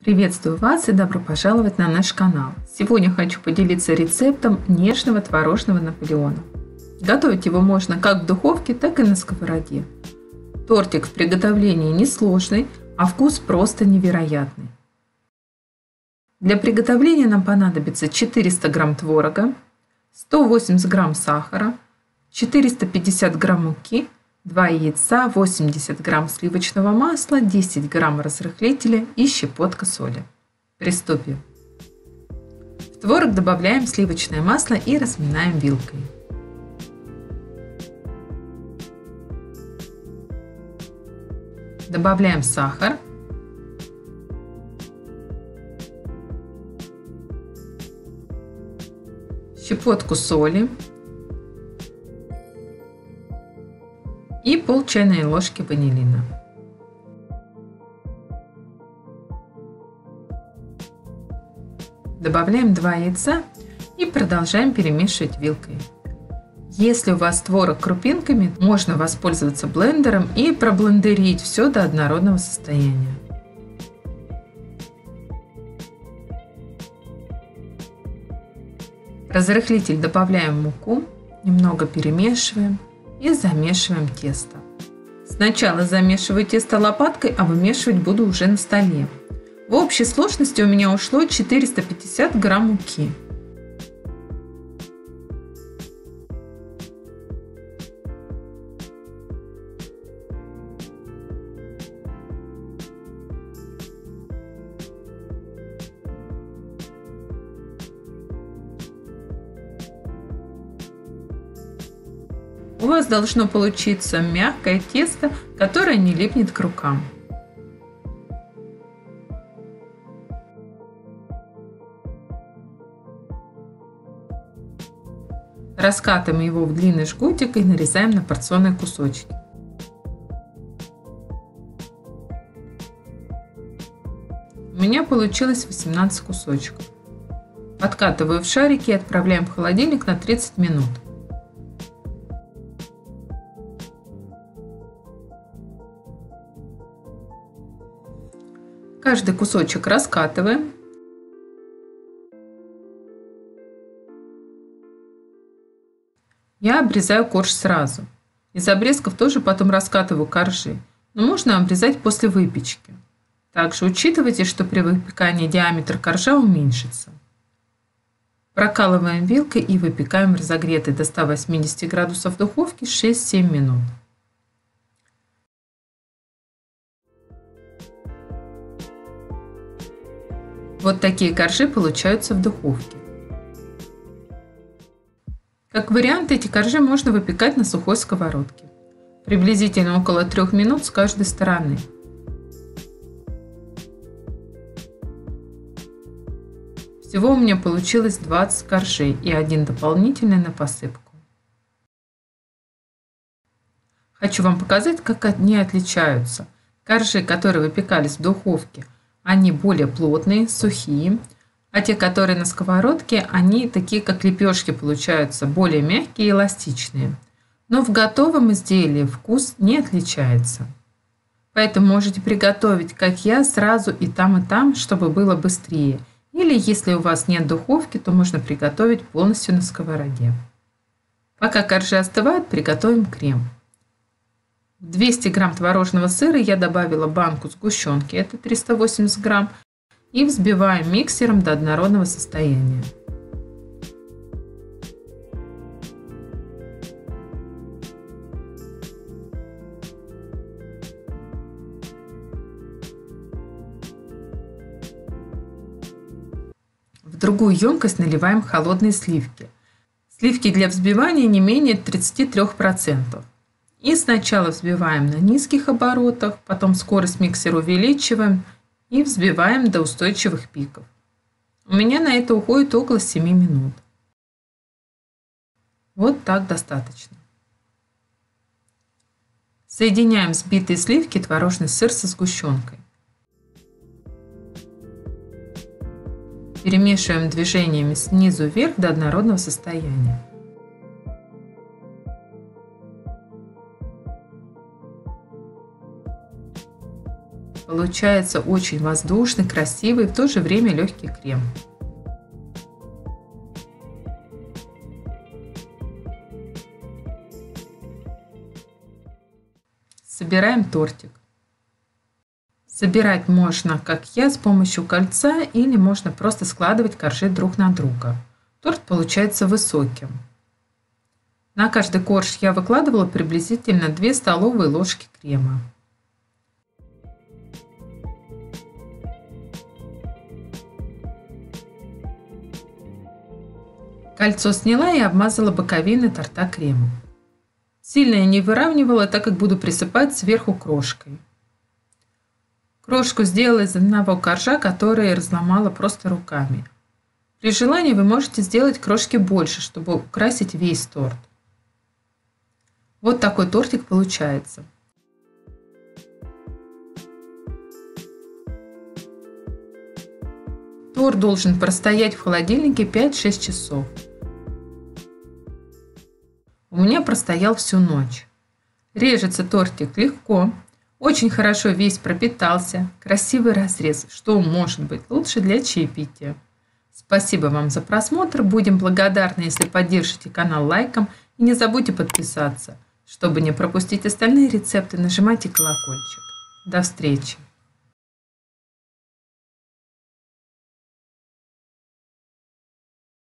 Приветствую вас и добро пожаловать на наш канал. Сегодня хочу поделиться рецептом нежного творожного Наполеона. Готовить его можно как в духовке, так и на сковороде. Тортик в приготовлении несложный, а вкус просто невероятный. Для приготовления нам понадобится 400 грамм творога, 180 грамм сахара, 450 грамм муки, 2 яйца, 80 грамм сливочного масла, 10 грамм разрыхлителя и щепотка соли. Приступим. В творог добавляем сливочное масло и разминаем вилкой. Добавляем сахар. Щепотку соли. И пол чайной ложки ванилина. Добавляем 2 яйца и продолжаем перемешивать вилкой. Если у вас творог крупинками, можно воспользоваться блендером и проблендерить все до однородного состояния. В разрыхлитель добавляем муку, немного перемешиваем и замешиваем тесто. Сначала замешиваю тесто лопаткой, а вымешивать буду уже на столе. В общей сложности у меня ушло 450 грамм муки. У вас должно получиться мягкое тесто, которое не липнет к рукам. Раскатываем его в длинный жгутик и нарезаем на порционные кусочки. У меня получилось 18 кусочков. Подкатываю в шарики и отправляем в холодильник на 30 минут. Каждый кусочек раскатываем. Я обрезаю корж сразу. Из обрезков тоже потом раскатываю коржи, но можно обрезать после выпечки. Также учитывайте, что при выпекании диаметр коржа уменьшится. Прокалываем вилкой и выпекаем в разогретой до 180 градусов духовке 6-7 минут. Вот такие коржи получаются в духовке. Как вариант, эти коржи можно выпекать на сухой сковородке. Приблизительно около 3 минут с каждой стороны. Всего у меня получилось 20 коржей и один дополнительный на посыпку. Хочу вам показать, как они отличаются. Коржи, которые выпекались в духовке, они более плотные, сухие, а те, которые на сковородке, они такие, как лепешки получаются, более мягкие и эластичные. Но в готовом изделии вкус не отличается. Поэтому можете приготовить, как я, сразу и там, чтобы было быстрее. Или если у вас нет духовки, то можно приготовить полностью на сковороде. Пока коржи остывают, приготовим крем. В 200 грамм творожного сыра я добавила банку сгущенки, это 380 грамм, и взбиваем миксером до однородного состояния. В другую емкость наливаем холодные сливки. Сливки для взбивания не менее 33%. И сначала взбиваем на низких оборотах, потом скорость миксера увеличиваем и взбиваем до устойчивых пиков. У меня на это уходит около 7 минут. Вот так достаточно. Соединяем взбитые сливки и творожный сыр со сгущенкой. Перемешиваем движениями снизу вверх до однородного состояния. Получается очень воздушный, красивый и в то же время легкий крем. Собираем тортик. Собирать можно, как я, с помощью кольца, или можно просто складывать коржи друг на друга. Торт получается высоким. На каждый корж я выкладывала приблизительно 2 столовые ложки крема. Кольцо сняла и обмазала боковины торта кремом. Сильно я не выравнивала, так как буду присыпать сверху крошкой. Крошку сделала из одного коржа, который разломала просто руками. При желании вы можете сделать крошки больше, чтобы украсить весь торт. Вот такой тортик получается. Торт должен простоять в холодильнике 5-6 часов. У меня простоял всю ночь. Режется тортик легко. Очень хорошо весь пропитался. Красивый разрез. Что может быть лучше для чаепития? Спасибо вам за просмотр. Будем благодарны, если поддержите канал лайком. И не забудьте подписаться. Чтобы не пропустить остальные рецепты, нажимайте колокольчик. До встречи!